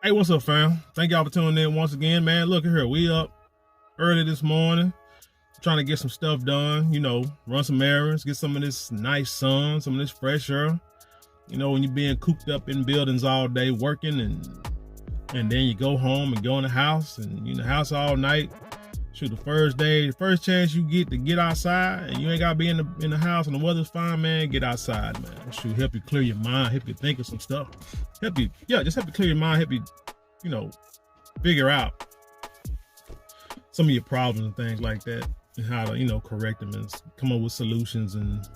Hey, what's up, fam? Thank y'all for tuning in once again, man. Look at here. We up early this morning, trying to get some stuff done, run some errands, get some of this nice sun, some of this fresh air. When you're being cooped up in buildings all day working and then you go home and go in the house and you're in the house all night. Shoot, the first chance you get to get outside and you ain't gotta be in the house and the weather's fine, man, get outside, man. Shoot, help you clear your mind, help you think of some stuff. Just help you clear your mind, help you, figure out some of your problems and things like that and how to, correct them and come up with solutions and,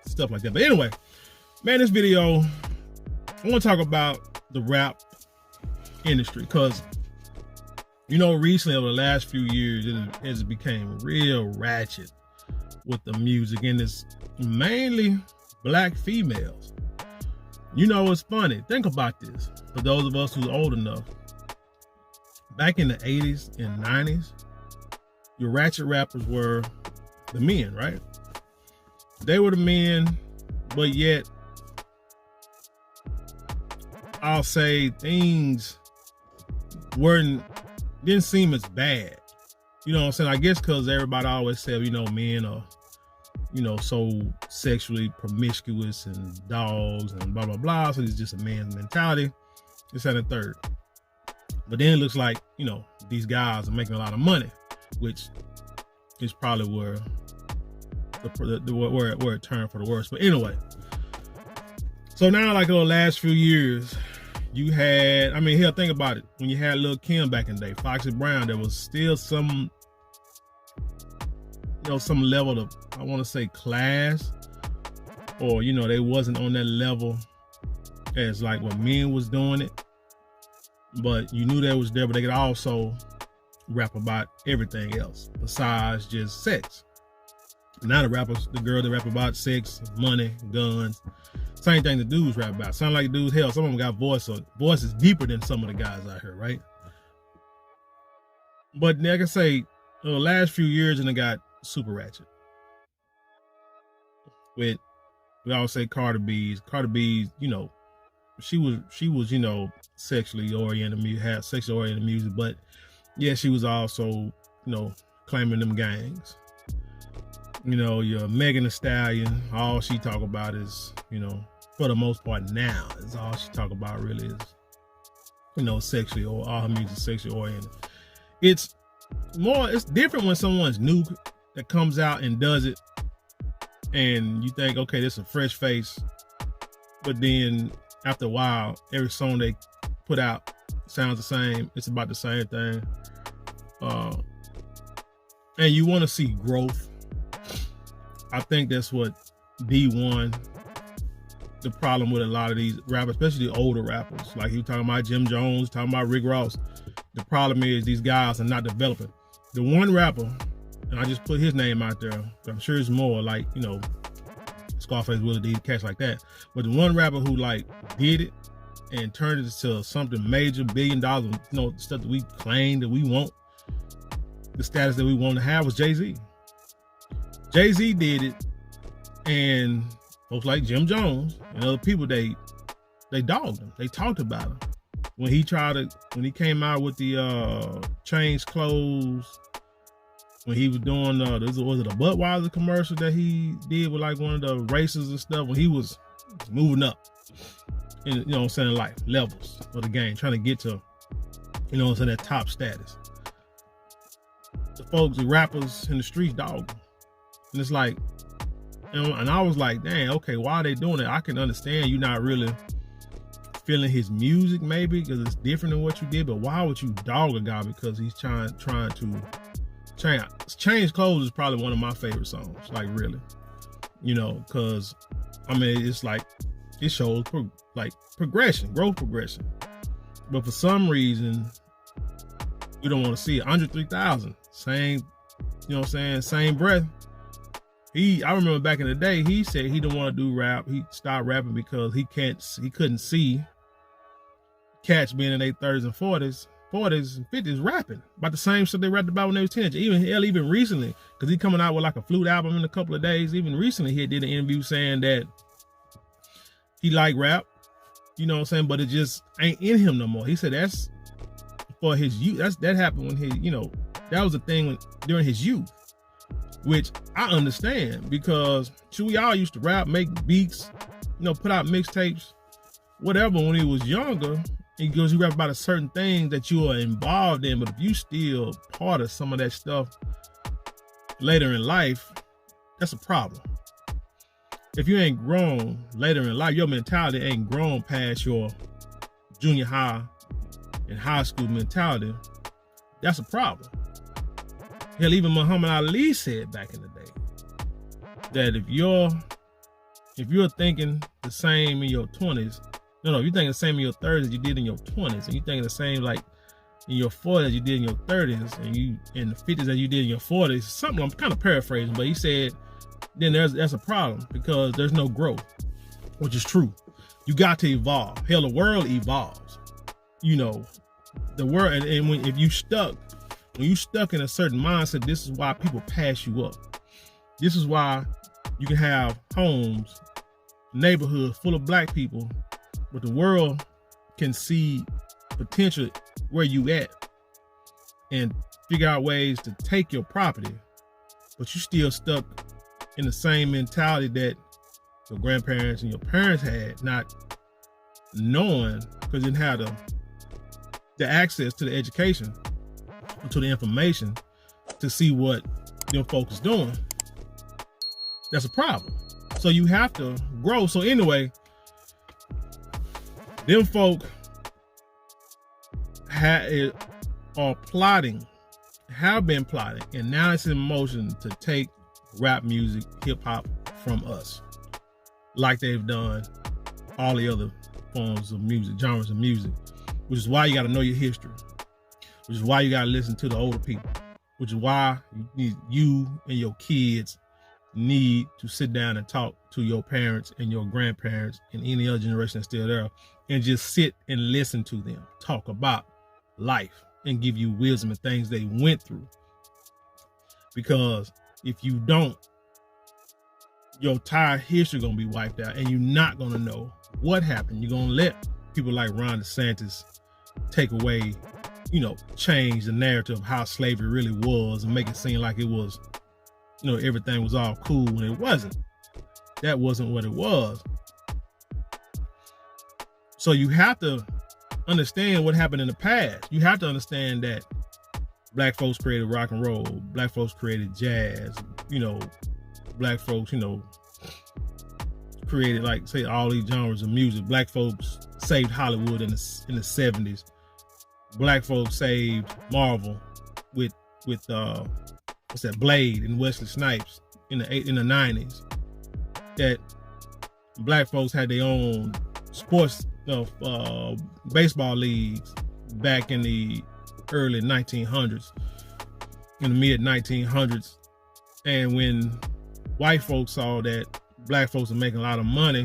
stuff like that. But anyway, man, this video, I want to talk about the rap industry because recently over the last few years, it has become real ratchet with the music, and it's mainly black females. It's funny. Think about this. For those of us who's old enough, back in the 80s and 90s, your ratchet rappers were the men, right? They were the men, but yet, I'll say things didn't seem as bad. You know what I'm saying? I guess because everybody always said, men are, so sexually promiscuous and dogs and blah, blah, blah. So it's just a man's mentality. This and the third. But then it looks like, these guys are making a lot of money, which is probably where it turned for the worse. But anyway, so now like over the last few years, you had, hell, think about it. When you had Lil' Kim back in the day, Foxy Brown, there was still some level of, I want to say, class, or, they wasn't on that level as like when men was doing it, but you knew that was there, but they could also rap about everything else besides just sex. Now the girl that rap about sex, money, guns, same thing the dudes rap about. Sound like dudes, hell, some of them got voices deeper than some of the guys out here, right? But like I say, the last few years, and it got super ratchet. We always say Cardi B's, she was, sexually oriented, had sexually oriented music, but yeah, she was also, claiming them gangs. Your Megan Thee Stallion, all she talk about is, for the most part now, is all she talk about really is, sexually, or all her music sexually oriented. It's different when someone's new that comes out and does it, and you think, okay, this is a fresh face, but then after a while, every song they put out sounds the same. It's about the same thing, and you want to see growth. I think that's what D1, the problem with a lot of these rappers, especially the older rappers, like you talking about Jim Jones, talking about Rick Ross. The problem is these guys are not developing. The one rapper, and I just put his name out there, I'm sure it's more like, Scarface, Willie D, cats like that. But the one rapper who did it and turned it into something major, $1 billion, stuff that we claim that we want, the status that we want to have, was Jay-Z. Jay-Z did it, and folks like Jim Jones and other people, they dogged him. They talked about him. When he came out with the change clothes, when he was doing was it a Budweiser commercial that he did with like one of the races and stuff, when he was moving up in, life levels of the game, trying to get to, that top status. The folks, the rappers in the streets dogged him. And it's like, and I was like, dang, okay, why are they doing it? I can understand you not really feeling his music, maybe, because it's different than what you did, but why would you dog a guy because he's trying to change clothes is probably one of my favorite songs, like really, because, it's like, it shows progression, growth progression. But for some reason, we don't want to see it. Andre 3000, same, same breath. I remember back in the day, he said he didn't want to do rap. He stopped rapping because he couldn't see cats being in their 30s and 40s and 50s rapping about the same stuff they rapped about when they was teenagers. Even recently, because he coming out with like a flute album in a couple of days. Even recently, he did an interview saying that he liked rap, You know what I'm saying? But it just ain't in him no more. He said that's for his youth. That happened when that was the thing during his youth, which I understand because we all used to rap, make beats, put out mixtapes, whatever when he was younger. Because you rap about a certain thing that you are involved in, but if you still part of some of that stuff later in life, that's a problem. If you ain't grown later in life, your mentality ain't grown past your junior high and high school mentality, that's a problem. Hell, even Muhammad Ali said back in the day that if you're thinking the same in your 20s, if you're thinking the same in your 30s as you did in your 20s, and you're thinking the same like in your 40s as you did in your 30s, and you in the 50s as you did in your 40s, something I'm kind of paraphrasing, but he said, then that's a problem because there's no growth, which is true. You got to evolve. Hell, the world evolves. The world, and when you stuck in a certain mindset, this is why people pass you up. This is why you can have homes, neighborhoods full of black people, but the world can see potential where you at and figure out ways to take your property, but you still stuck in the same mentality that your grandparents and your parents had, not knowing because they didn't have the access to the education or to the information to see what them folks is doing. That's a problem. So you have to grow. So anyway, them folk have been plotting, and now it's in motion to take rap music, hip hop from us, like they've done all the other forms of music, genres of music, which is why you got to know your history, which is why you got to listen to the older people, which is why you and your kids need to sit down and talk to your parents and your grandparents and any other generation that's still there, and just sit and listen to them talk about life and give you wisdom and things they went through. Because if you don't, your entire history gonna be wiped out, and you're not gonna know what happened. You're gonna let people like Ron DeSantis take away, change the narrative of how slavery really was and make it seem like it was, everything was all cool when it wasn't. That wasn't what it was. So you have to understand what happened in the past. You have to understand that black folks created rock and roll. Black folks created jazz. Black folks, created like say all these genres of music. Black folks saved Hollywood in the 70s. Black folks saved Marvel with what's that, Blade and Wesley Snipes in the 90s. That black folks had their own sports baseball leagues back in the early 1900s, in the mid 1900s. And when white folks saw that black folks were making a lot of money,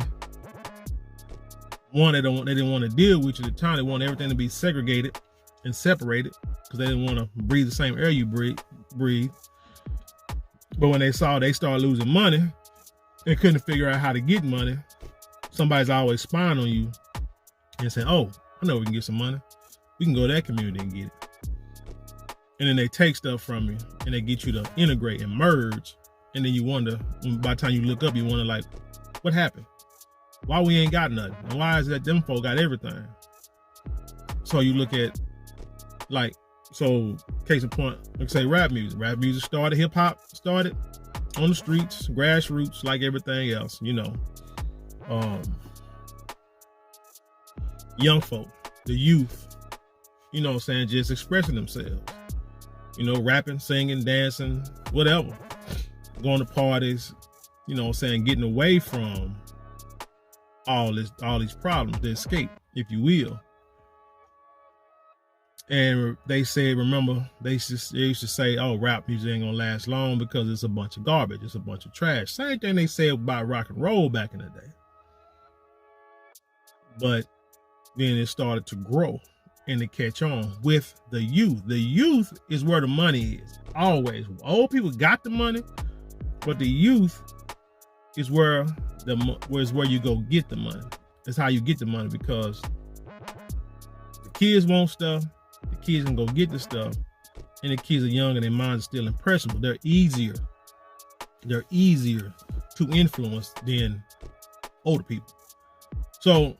they didn't want to deal with you at the time. They wanted everything to be segregated and separated because they didn't want to breathe the same air you breathe. But when they started losing money and couldn't figure out how to get money, somebody's always spying on you and saying, oh, I know we can get some money. We can go to that community and get it. And then they take stuff from you and they get you to integrate and merge. And then you wonder, by the time you look up, you wonder like, what happened? Why we ain't got nothing? And why is it that them folk got everything? So you look at case in point, like say rap music. Rap music started, hip hop started on the streets, grassroots, like everything else, young folk, the youth, just expressing themselves, rapping, singing, dancing, whatever, going to parties, getting away from all these problems, to escape, if you will. And they said, remember, they used to say, oh, rap music ain't gonna last long because it's a bunch of garbage, it's a bunch of trash. Same thing they said about rock and roll back in the day. But then it started to grow and to catch on with the youth. The youth is where the money is, always. Old people got the money, but the youth is where you go get the money. That's how you get the money, because the kids want stuff, the kids can go get the stuff, and the kids are young and their minds are still impressionable. They're easier to influence than older people. So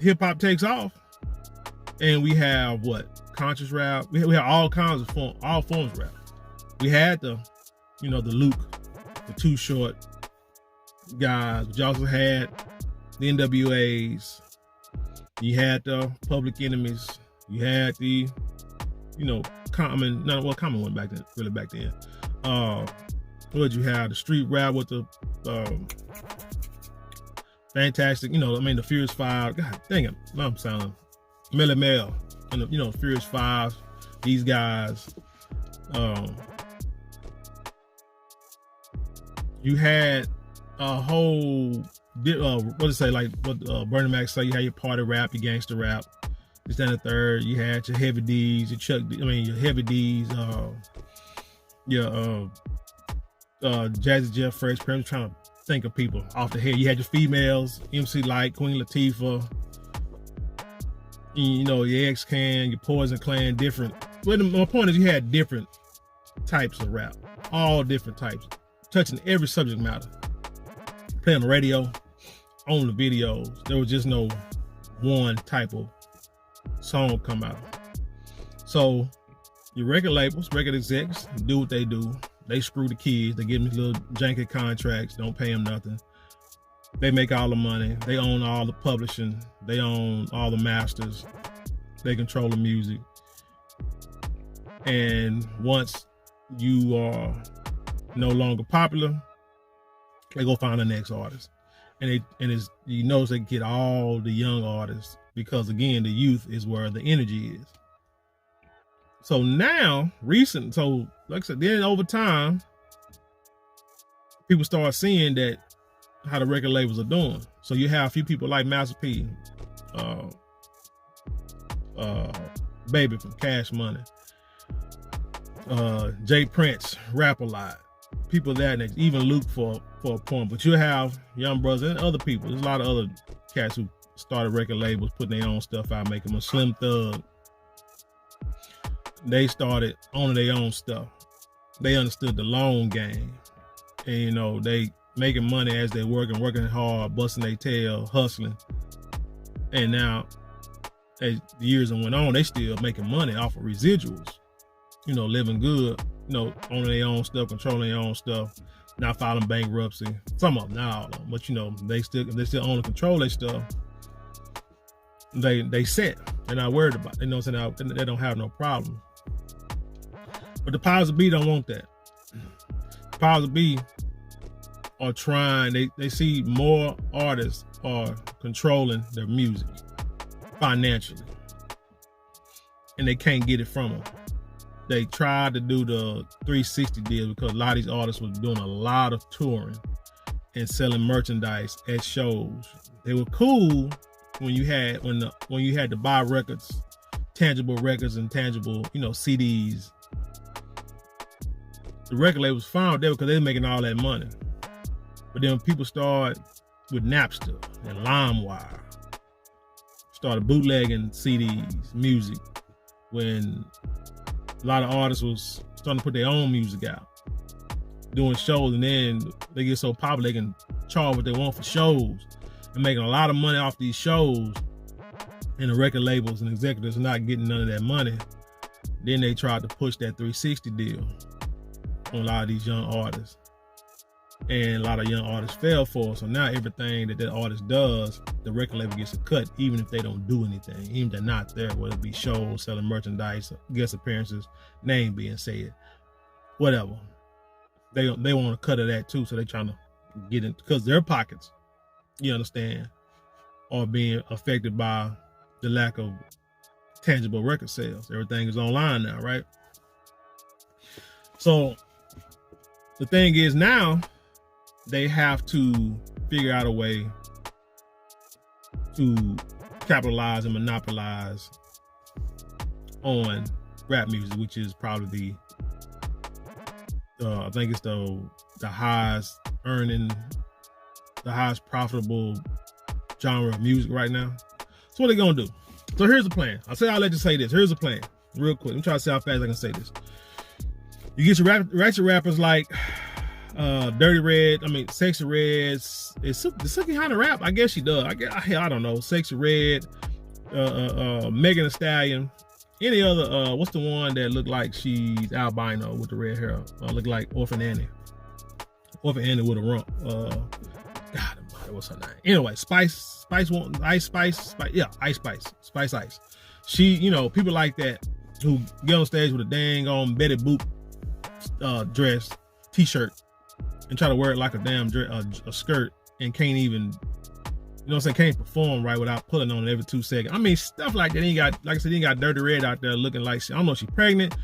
hip hop takes off, and we have conscious rap. We have all kinds of all forms of rap. We had the Luke, the Too Short guys. But you also had the NWAs. You had the Public Enemies. You had the, Common. Common went back then. What did you have? The street rap with the Fantastic. The Furious Five. God dang it, I'm sounding Melly Mel and the Furious Five. These guys. You had a whole Bernie Mac say, you had your party rap, your gangster rap, this, that, and the third. You had your Heavy D's, your Heavy D's, Jazzy Jeff, Fresh Prince. I'm trying to think of people off the head. You had your females, MC Light, Queen Latifah, your X-Can, your Poison Clan, different. Well, my point is, you had different types of rap, all different types, touching every subject matter. Play on the radio, on the videos. There was just no one type of song come out. So your record labels, record execs do what they do. They screw the kids. They give them little janky contracts. Don't pay them nothing. They make all the money. They own all the publishing. They own all the masters. They control the music. And once you are no longer popular, they go find the next artist. And you notice they get all the young artists, because again, the youth is where the energy is. So now, like I said, then over time, people start seeing that how the record labels are doing. So you have a few people like Master P, Baby from Cash Money, Jay Prince, Rap a Lot, people that next, even Luke for a point. But you have Young Brothers and other people. There's a lot of other cats who started record labels, putting their own stuff out, making them. Slim Thug, they started owning their own stuff. They understood the long game, and they making money as they're working hard, busting their tail, hustling. And now, as the years went on, they still making money off of residuals. Living good, owning their own stuff, controlling their own stuff, not filing bankruptcy. Some of them, not all of them, but they still own and control their stuff. They set. They're not worried about it. They don't have no problem. But the powers that be don't want that. The powers that be are trying. They see more artists are controlling their music financially, and they can't get it from them. They tried to do the 360 deal because a lot of these artists were doing a lot of touring and selling merchandise at shows. They were cool when you had to buy records, tangible records and tangible, CDs. The record labels found that because they were making all that money. But then when people started with Napster and LimeWire, started bootlegging CDs, music, when a lot of artists was starting to put their own music out, doing shows, and then they get so popular they can charge what they want for shows and making a lot of money off these shows, and the record labels and executives are not getting none of that money. Then they tried to push that 360 deal on a lot of these young artists, and a lot of young artists fell for it. So now everything that artist does, the record label gets a cut, even if they don't do anything, even if they're not there, whether it be shows, selling merchandise, guest appearances, name being said, whatever. They want a cut of that too, so they're trying to get in, because their pockets, you understand, are being affected by the lack of tangible record sales. Everything is online now, right? So the thing is, now they have to figure out a way to capitalize and monopolize on rap music, which is probably I think it's the highest earning, the highest profitable genre of music right now. So what they gonna do? So here's the plan. I'll let you say this. Here's the plan, real quick. I'm trying to see how fast I can say this. You get your ratchet rappers like Dirty Red. I mean, Sexy Red. Does Suki Hunter rap? I guess she does. I don't know. Sexy Red, Megan Thee Stallion. Any other? What's the one that looked like she's albino with the red hair? Look like Orphan Annie. Orphan Annie with a rump. God, what's her name? Anyway, Ice Spice. She, people like that who get on stage with a dang on Betty Boop dress, t-shirt, and try to wear it like a damn a skirt, and can't even, can't perform right without pulling on it every 2 seconds. I mean, stuff like that. Like I said, you got Dirty Red out there looking like I don't know if she's pregnant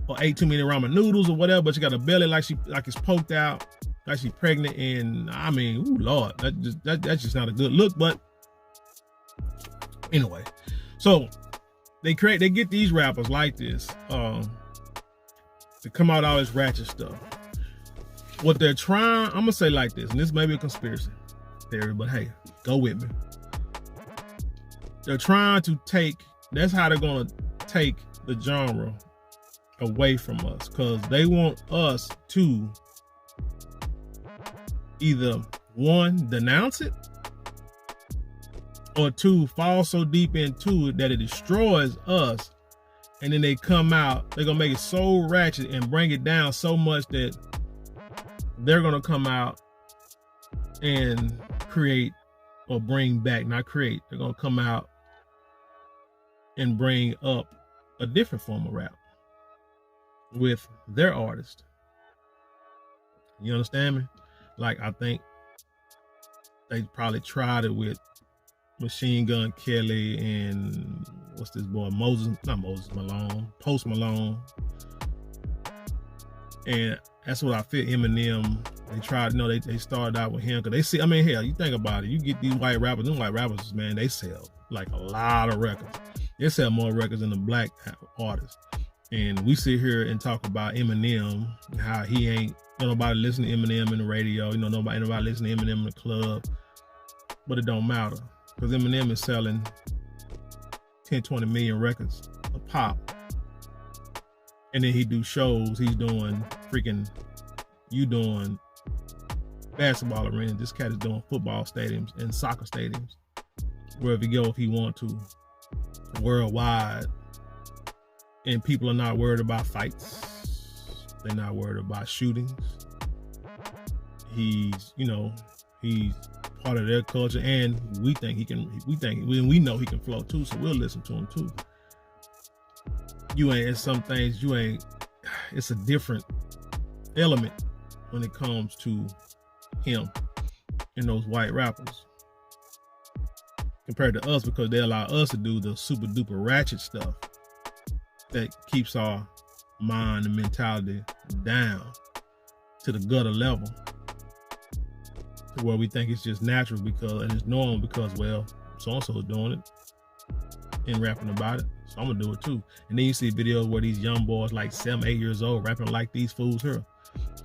or ate too many ramen noodles or whatever, but she got a belly like it's poked out, like she's pregnant, and I mean, ooh Lord, that's just not a good look. But anyway, so they get these rappers like this to come out all this ratchet stuff. What they're trying, I'm gonna say like this, and this may be a conspiracy theory, but hey, go with me. They're trying to that's how they're gonna take the genre away from us, because they want us to either one, denounce it, or two, fall so deep into it that it destroys us, and then they come out, they're gonna make it so ratchet and bring it down so much that they're gonna come out and create or bring back, not create, they're gonna come out and bring up a different form of rap with their artist. You understand me? Like, I think they probably tried it with Machine Gun Kelly and what's this boy, Post Malone. And that's what I feel. Eminem, they tried, they started out with him because they see, I mean, hell, you think about it. You get these white rappers, man, they sell like a lot of records. They sell more records than the black artists. And we sit here and talk about Eminem, how he ain't, nobody listen to Eminem in the radio, nobody listen to Eminem in the club. But it don't matter, because Eminem is selling 10, 20 million records a pop. And then he do shows, he's doing you doing basketball arenas. This cat is doing football stadiums and soccer stadiums, wherever he go if he want to, worldwide. And people are not worried about fights. They're not worried about shootings. He's part of their culture, and we know he can flow too, so we'll listen to him too. It's a different element when it comes to him and those white rappers compared to us, because they allow us to do the super duper ratchet stuff that keeps our mind and mentality down to the gutter level, to where we think it's just natural and it's normal because, well, so-and-so is doing it and rapping about it, so I'm gonna do it too. And then you see videos where these young boys like 7, 8 years old rapping like these fools here,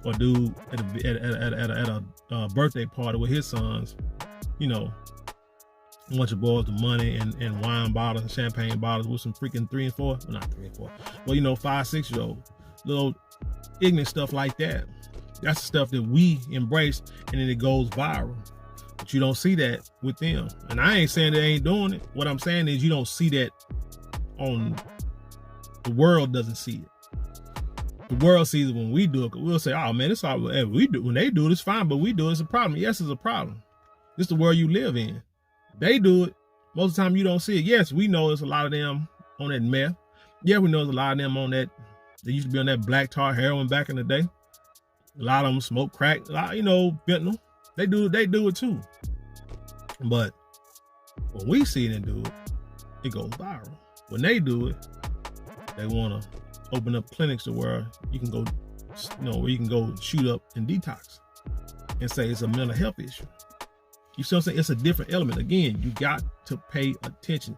or dude at a birthday party with his sons, a bunch of boys with money and wine bottles and champagne bottles with some freaking 3 and 4, well, not 3 and 4, well, 5, 6 year old, little ignorant stuff like that. That's the stuff that we embrace, and then it goes viral. But you don't see that with them. And I ain't saying they ain't doing it. What I'm saying is you don't see that the world doesn't see it. The world sees it when we do it. We'll say, oh man, it's all we do. When they do it, it's fine, but we do it, it's a problem. Yes, it's a problem. This is the world you live in. They do it. Most of the time you don't see it. Yes, we know there's a lot of them on that meth. Yeah, we know there's a lot of them on that. They used to be on that black tar heroin back in the day. A lot of them smoke crack, fentanyl. They do it too. But when we see them do it, it goes viral. When they do it, they want to open up clinics to where you can go, where you can go shoot up and detox and say it's a mental health issue. You see what I'm saying? It's a different element. Again, you got to pay attention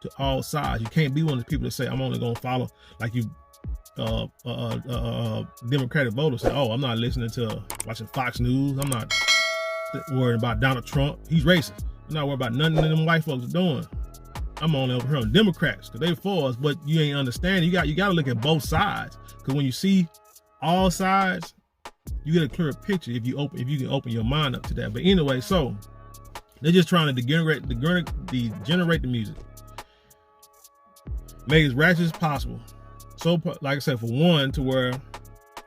to all sides. You can't be one of the people that say, I'm only going to follow, like you Democratic voters say, oh, I'm not listening to watching Fox News. I'm not worried about Donald Trump. He's racist. I'm not worried about nothing that them white folks are doing. I'm only over here on Democrats because they for us, but you ain't understand. You got to look at both sides, because when you see all sides, you get a clearer picture if you can open your mind up to that. But anyway, so they're just trying to degenerate the music, make it as ratchet as possible. So, like I said, for one, to where,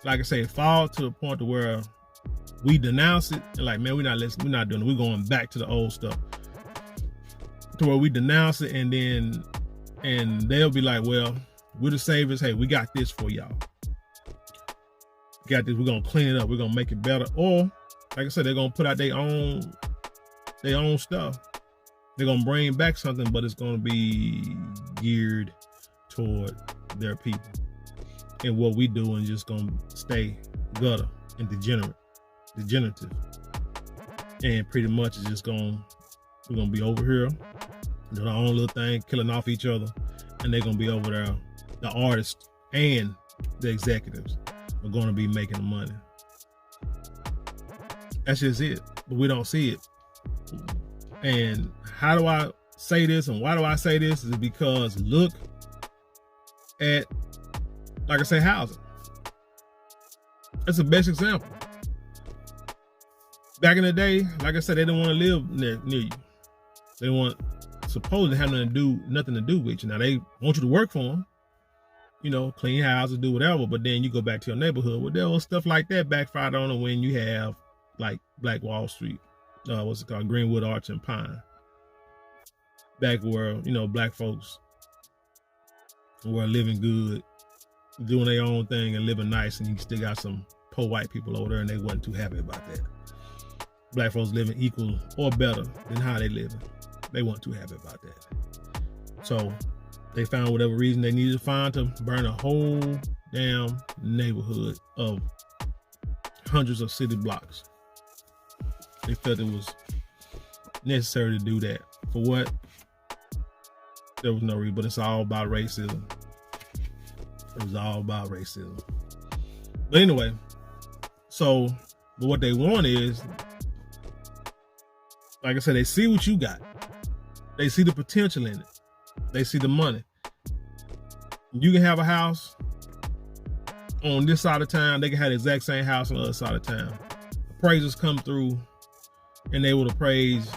like I say, fall to the point to where we denounce it and like, man, we're not listening, we're not doing it. We're going back to the old stuff. To where we denounce it, and they'll be like, well, we're the saviors. Hey, we got this for y'all. Got this. We're gonna clean it up. We're gonna make it better. Or, like I said, they're gonna put out their own stuff. They're gonna bring back something, but it's gonna be geared toward their people. And what we do is just gonna stay gutter and degenerative. And pretty much it's just we're gonna be over here doing our own little thing, killing off each other, and they're gonna be over there. The artists and the executives are gonna be making the money. That's just it. But we don't see it. And how do I say this, and why do I say this? Is because look at, like I say, housing. That's the best example. Back in the day, like I said, they didn't want to live near you. They want supposedly have nothing to do with you. Now they want you to work for them, clean houses, do whatever. But then you go back to your neighborhood. Well, there was stuff like that backfired on them when you have like Black Wall Street, what's it called, Greenwood, Arch, and Pine. Back where black folks were living good, doing their own thing and living nice, and you still got some poor white people over there, and they wasn't too happy about that. Black folks living equal or better than how they living. They weren't too happy about that. So they found whatever reason they needed to find to burn a whole damn neighborhood of hundreds of city blocks. They felt it was necessary to do that. For what? There was no reason, but it's all about racism. It was all about racism. But anyway, but what they want is, like I said, they see what you got. They see the potential in it. They see the money. You can have a house on this side of town. They can have the exact same house on the other side of town. Appraisers come through and they will appraise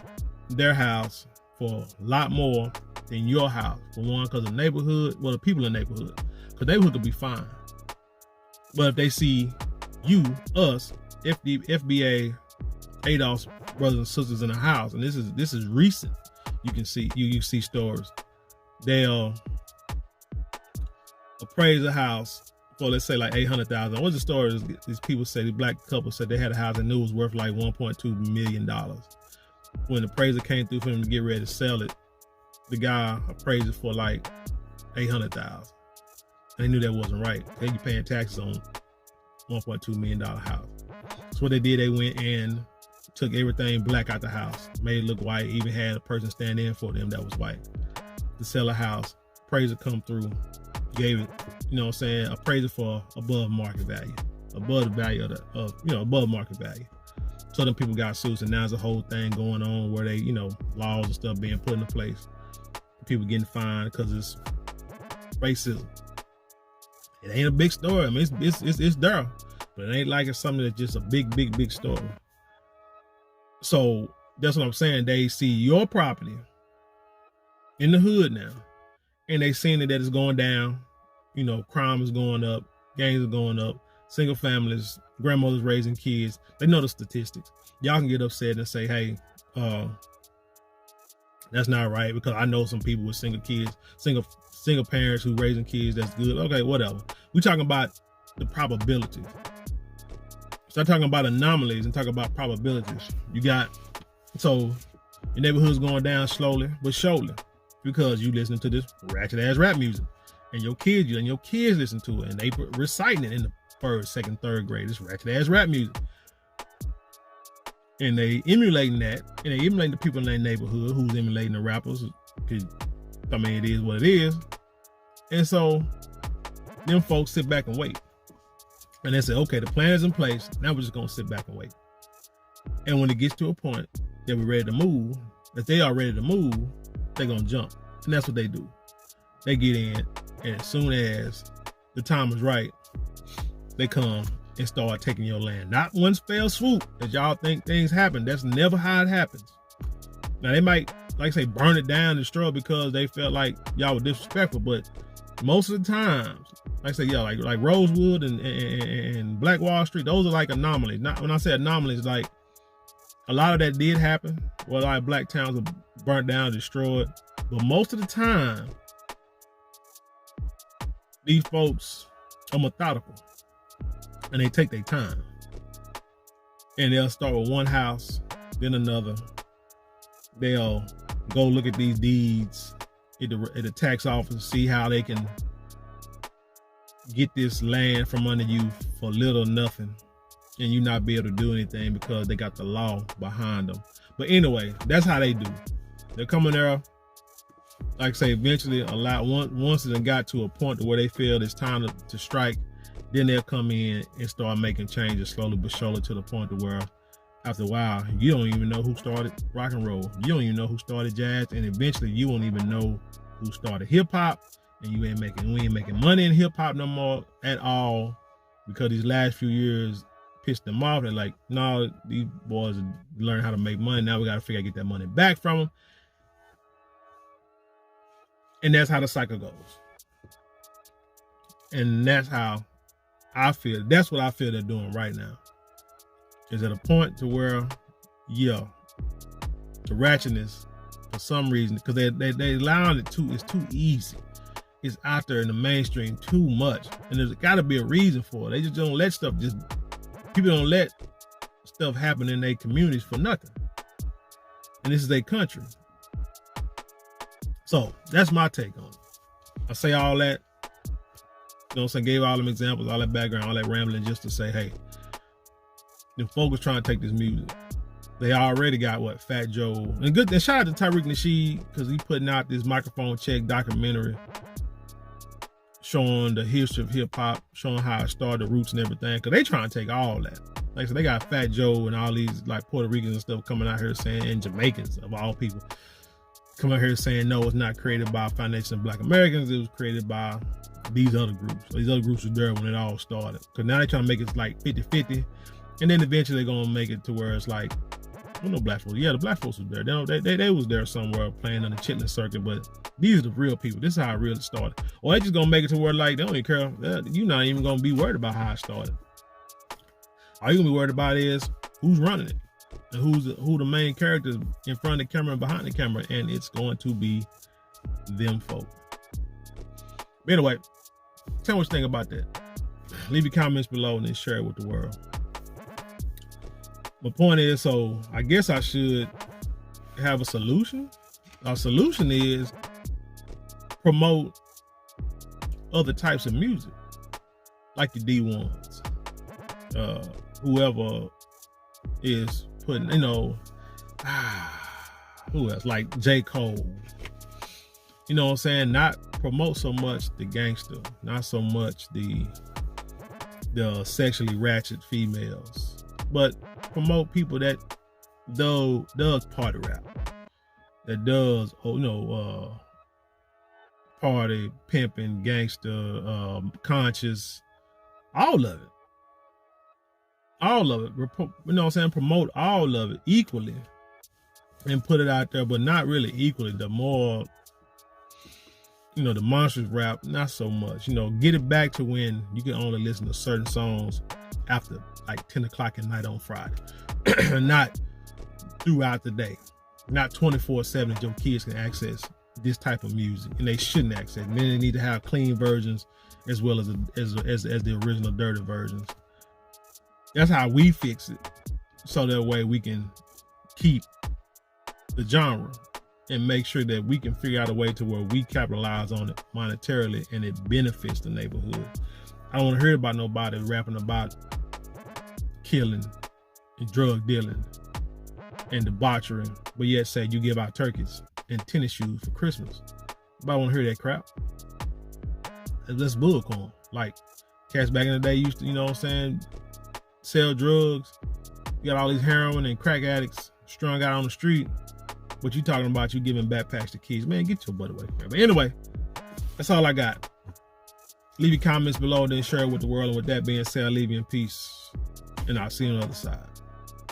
their house for a lot more than your house. For one, because the neighborhood, the people in the neighborhood. Because the neighborhood could be fine. But if they see you, us, FBA, ADOS brothers and sisters in a house, and this is recent. You see stories. They'll appraise a house for, let's say, like $800,000. What's the story? These people say, the black couple said they had a house and knew it was worth like $1.2 million. When the appraiser came through for them to get ready to sell it, the guy appraised it for like $800,000. And they knew that wasn't right. They be paying taxes on $1.2 million house. So what they did, they went and took everything black out the house, made it look white, even had a person stand in for them that was white to sell a house. Appraiser come through, gave it, appraiser for above market value, above the value above market value. So them people got suits, and now there's a whole thing going on where they, laws and stuff being put into place. People getting fined because it's racism. It ain't a big story. I mean, it's there, but it ain't like it's something that's just a big story. So that's what I'm saying. They see your property in the hood now, and they seeing that it's going down. Crime is going up, gangs are going up, single families, grandmothers raising kids. They know the statistics. Y'all can get upset and say, hey, that's not right, because I know some people with single kids, single parents who raising kids. That's good. Okay, whatever. We talking about the probabilities. Start talking about anomalies and talk about probabilities. So your neighborhood's going down slowly but surely because you listen to this ratchet ass rap music, and your kids listen to it, and they reciting it in the first, second, third grade. This ratchet ass rap music, and they emulating that, and they emulating the people in their neighborhood who's emulating the rappers. I mean, it is what it is, and so them folks sit back and wait. And they say, okay, the plan is in place. Now we're just going to sit back and wait. And when it gets to a point that we're ready to move, if they are ready to move, they're gonna jump. And that's what they do. They get in, and as soon as the time is right, they come and start taking your land. Not one fell swoop that y'all think things happen. That's never how it happens. Now they might, like I say, burn it down, destroy it because they felt like y'all were disrespectful, but most of the times, like I say, yeah, like Rosewood and Black Wall Street, those are like anomalies. Not when I say anomalies, like a lot of that did happen. Well, like black towns were burnt down, destroyed, but most of the time, these folks are methodical and they take their time. And they'll start with one house, then another. They'll go look at these deeds at the tax office, see how they can get this land from under you for little or nothing, and you not be able to do anything because they got the law behind them. But anyway, that's how they do. They're coming there, like I say, eventually once it got to a point to where they feel it's time to strike, then they'll come in and start making changes slowly but surely to the point to where after a while, you don't even know who started rock and roll. You don't even know who started jazz, and eventually you won't even know who started hip hop. And we ain't making money in hip hop no more at all because these last few years pissed them off. They're like, no, these boys learn how to make money. Now we got to figure out to get that money back from them. And that's how the cycle goes. And that's how I feel. That's what I feel they're doing right now. Is at a point to where, yeah, the ratchetness for some reason, because they allowing it it's too easy. It's out there in the mainstream too much, and there's got to be a reason for it. They just don't let people don't let stuff happen in their communities for nothing. And this is their country. So that's my take on it. I say all that, you know what I'm saying, gave all them examples, all that background, all that rambling just to say, hey, the folks trying to take this music. They already got Fat Joe. And shout out to Tariq Nasheed, because he putting out this Microphone Check documentary showing the history of hip hop, showing how it started, the roots and everything. Because they trying to take all that. Like I said, they got Fat Joe and all these like Puerto Ricans and stuff coming out here saying, and Jamaicans of all people, coming out here saying, no, it's not created by Foundation of Black Americans. It was created by these other groups. These other groups were there when it all started. Because now they're trying to make it like 50-50. And then eventually they're gonna make it to where it's like, well, no black folks. Yeah, the black folks was there. They was there somewhere playing on the chitlin circuit, but these are the real people. This is how it really started. Or they just gonna make it to where like they don't even care. You're not even gonna be worried about how it started. All you're gonna be worried about is who's running it and who the main characters in front of the camera and behind the camera, and it's going to be them folk. But anyway, tell me what you think about that. Leave your comments below and then share it with the world. My point is, so I guess I should have a solution. Our solution is promote other types of music, like the D1s. Whoever is putting, who else? Like J. Cole. You know what I'm saying? Not promote so much the gangster, not so much the sexually ratchet females, but promote people that does party rap, that does party, pimping, gangster, conscious, all of it. You know what I'm saying? Promote all of it equally and put it out there, but not really equally. The more, the monstrous rap, not so much. Get it back to when you can only listen to certain songs after like 10 o'clock at night on Friday. Not throughout the day. Not 24/7 that your kids can access this type of music, and they shouldn't access. And then they need to have clean versions as well as the original dirty versions. That's how we fix it, so that way we can keep the genre and make sure that we can figure out a way to where we capitalize on it monetarily and it benefits the neighborhood. I don't want to hear about nobody rapping about killing and drug dealing and debauchery, but yet say you give out turkeys and tennis shoes for Christmas. Nobody want to hear that crap. That's bullcorn. Like cats back in the day used to, sell drugs. You got all these heroin and crack addicts strung out on the street. But you talking about you giving backpacks to kids. Man, get your butt away. But anyway, that's all I got. Leave your comments below, then share it with the world. And with that being said, I'll leave you in peace. And I'll see you on the other side.